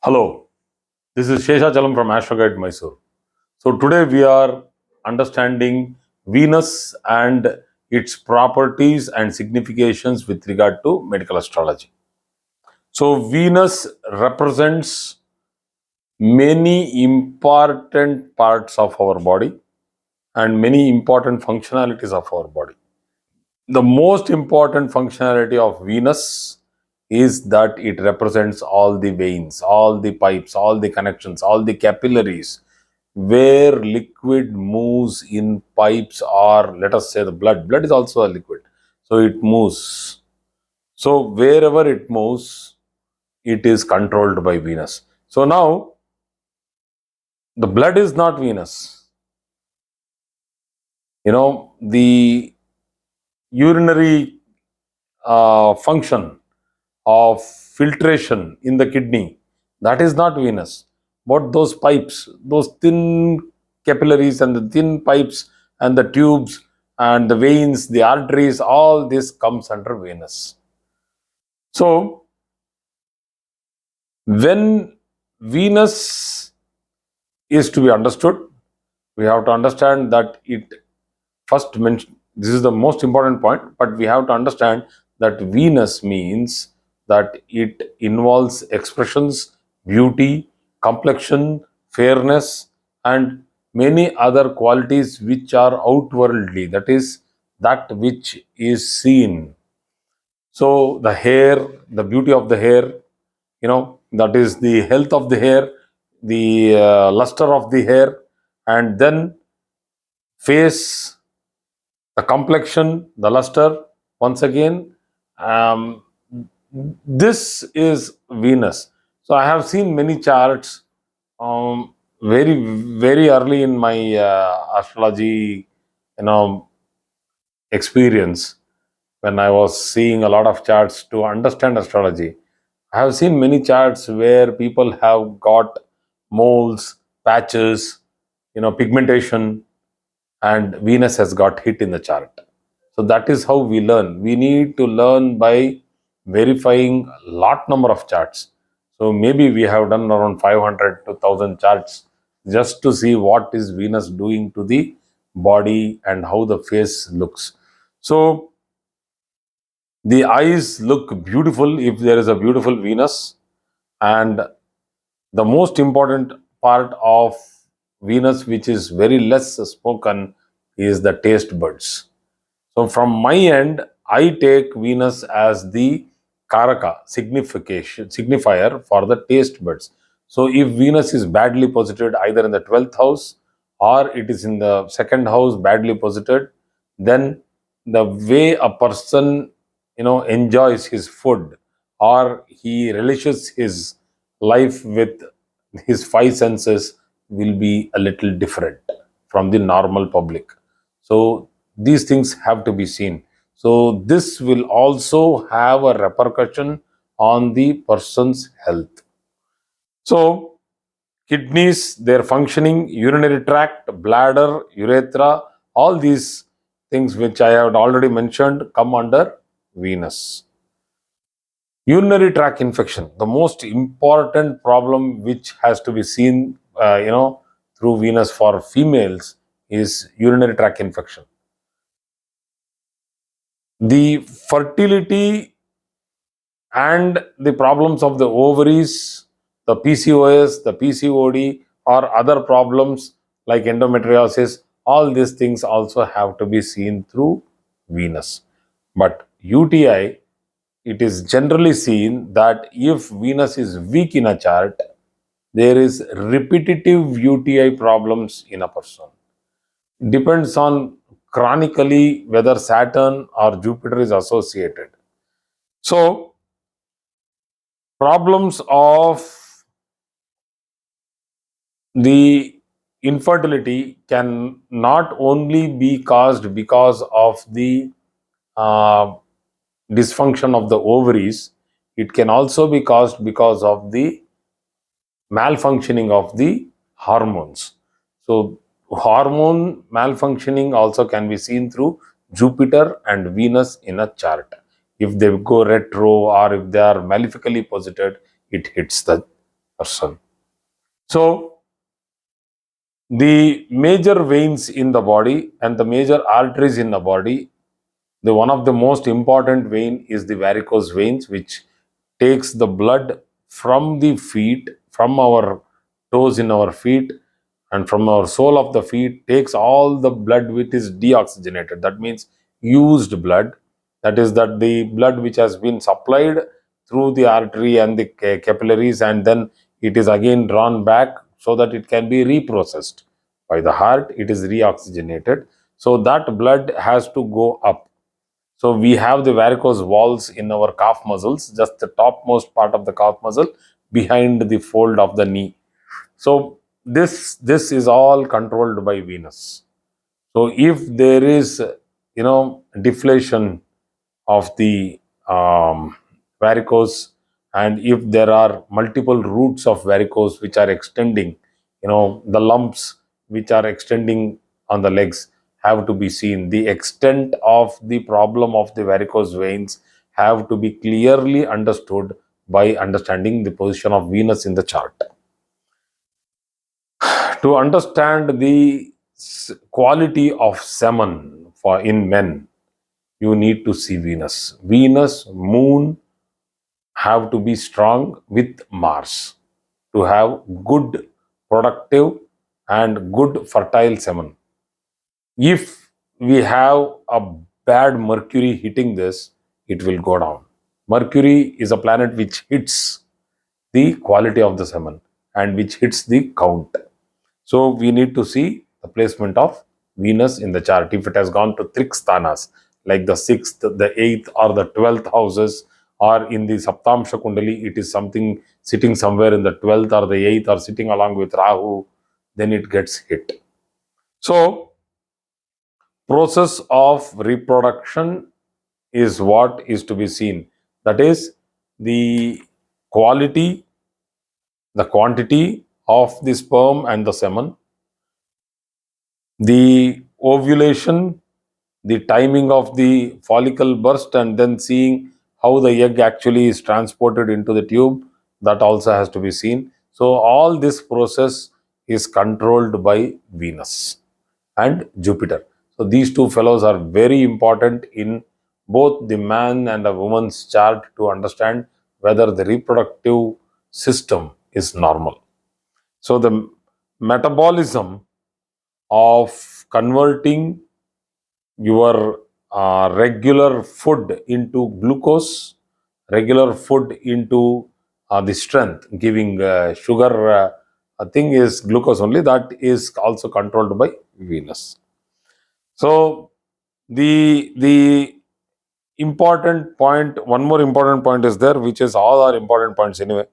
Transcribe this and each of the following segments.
Hello, this is Sheshachalam from Astroguide Mysore. So today we are understanding Venus and its properties and significations with regard to medical astrology. So Venus represents many important parts of our body and many important functionalities of our body. The most important functionality of Venus is that it represents all the veins, all the pipes, all the connections, all the capillaries where liquid moves in pipes, or let us say the blood. Blood is also a liquid. So it moves. So wherever it moves, it is controlled by Venus. So now the blood is not Venus. The urinary function of filtration in the kidney, that is not Venus. But those pipes, those thin capillaries and the thin pipes and the tubes and the veins, the arteries, all this comes under Venus. So when Venus is to be understood, we have to understand that it first mentioned, this is the most important point, but we have to understand that Venus means that it involves expressions, beauty, complexion, fairness, and many other qualities which are outwardly, that is, that which is seen. So the hair, the beauty of the hair, that is the health of the hair, the luster of the hair, and then face, the complexion, the luster, once again, um, this is Venus. So I have seen many charts very, very early in my astrology, experience, when I was seeing a lot of charts to understand astrology. I have seen many charts where people have got moles, patches, pigmentation, and Venus has got hit in the chart. So that is how we learn. We need to learn by verifying a lot number of charts. So maybe we have done around 500 to 1000 charts just to see what is Venus doing to the body and how the face looks. So the eyes look beautiful if there is a beautiful Venus, and the most important part of Venus, which is very less spoken, is the taste buds. So from my end, I take Venus as the Karaka signifier for the taste buds. So if Venus is badly posited either in the 12th house or it is in the second house badly posited, then the way a person enjoys his food, or he relishes his life with his five senses, will be a little different from the normal public. So these things have to be seen. So this will also have a repercussion on the person's health. So kidneys, their functioning, urinary tract, bladder, urethra, all these things which I have already mentioned come under Venus. Urinary tract infection, the most important problem which has to be seen, through Venus for females, is urinary tract infection. The fertility and the problems of the ovaries, the PCOS, the PCOD, or other problems like endometriosis, all these things also have to be seen through Venus. But UTI, it is generally seen that if Venus is weak in a chart, there is repetitive UTI problems in a person. Depends on chronically whether Saturn or Jupiter is associated. So problems of the infertility can not only be caused because of the uh, dysfunction of the ovaries, it can also be caused because of the malfunctioning of the hormones. So hormone malfunctioning also can be seen through Jupiter and Venus in a chart. If they go retro or if they are malefically posited, it hits the person. So, the major veins in the body and the major arteries in the body, the one of the most important vein is the varicose veins, which takes the blood from the feet, from our toes in our feet, and from our sole of the feet, takes all the blood which is deoxygenated. That means used blood. That is that the blood which has been supplied through the artery and the capillaries, and then it is again drawn back so that it can be reprocessed by the heart. It is reoxygenated. So that blood has to go up. So we have the varicose valves in our calf muscles, just the topmost part of the calf muscle behind the fold of the knee. So this is all controlled by Venus. So if there is, deflation of the varicose, and if there are multiple roots of varicose which are extending, the lumps which are extending on the legs have to be seen. The extent of the problem of the varicose veins have to be clearly understood by understanding the position of Venus in the chart. To understand the quality of semen for in men, you need to see Venus. Venus, Moon have to be strong with Mars to have good, productive, and good fertile semen. If we have a bad Mercury hitting this, it will go down. Mercury is a planet which hits the quality of the semen and which hits the count. So we need to see the placement of Venus in the chart. If it has gone to Triksthanas, like the 6th, the 8th, or the 12th houses, or in the Saptamsha Kundali, it is something sitting somewhere in the 12th or the 8th, or sitting along with Rahu, then it gets hit. So, process of reproduction is what is to be seen. That is the quality, the quantity of the sperm and the semen, the ovulation, the timing of the follicle burst, and then seeing how the egg actually is transported into the tube, that also has to be seen. So all this process is controlled by Venus and Jupiter. So these two fellows are very important in both the man and the woman's chart to understand whether the reproductive system is normal. So the metabolism of converting your regular food into glucose, regular food into the strength, giving sugar thing is glucose only, that is also controlled by Venus. So the important point, one more important point is there, which is all are important points anyway.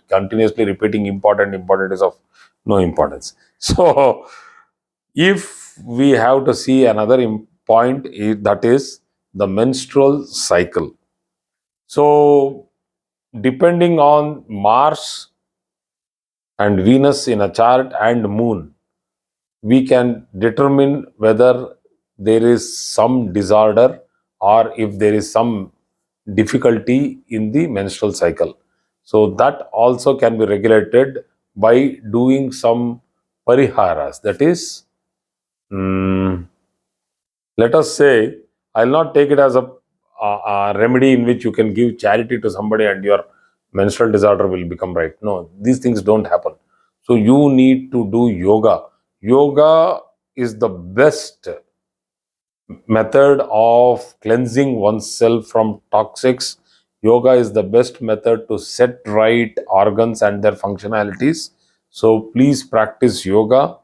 Continuously repeating important is of no importance. So if we have to see another point, that is the menstrual cycle. So depending on Mars and Venus in a chart and Moon, we can determine whether there is some disorder or if there is some difficulty in the menstrual cycle. So that also can be regulated by doing some pariharas. That is, mm, let us say, I'll not take it as a remedy in which you can give charity to somebody and your menstrual disorder will become right. No, these things don't happen. So you need to do yoga. Yoga is the best method of cleansing oneself from toxics. Yoga is the best method to set right organs and their functionalities. So please practice yoga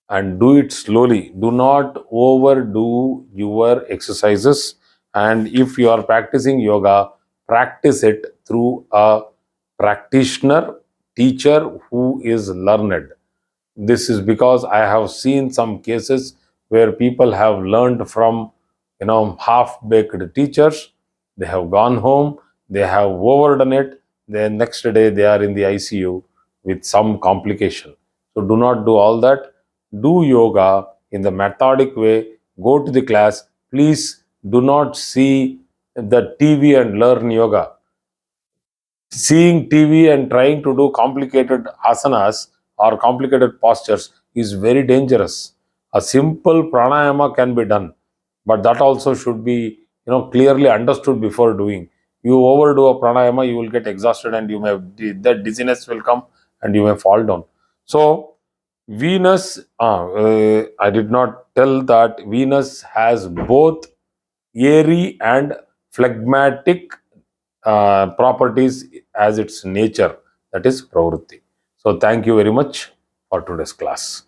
and do it slowly. Do not overdo your exercises. And if you are practicing yoga, practice it through a practitioner, teacher who is learned. This is because I have seen some cases where people have learned from, half-baked teachers. They have gone home, they have overdone it. Then next day they are in the ICU with some complication. So do not do all that. Do yoga in the methodic way. Go to the class. Please do not see the TV and learn yoga. Seeing TV and trying to do complicated asanas or complicated postures is very dangerous. A simple pranayama can be done, but that also should be, clearly understood before doing. You overdo a pranayama, you will get exhausted, and you may, that dizziness will come, and you may fall down. So Venus, I did not tell that Venus has both airy and phlegmatic properties as its nature, that is pravrutti. So thank you very much for today's class.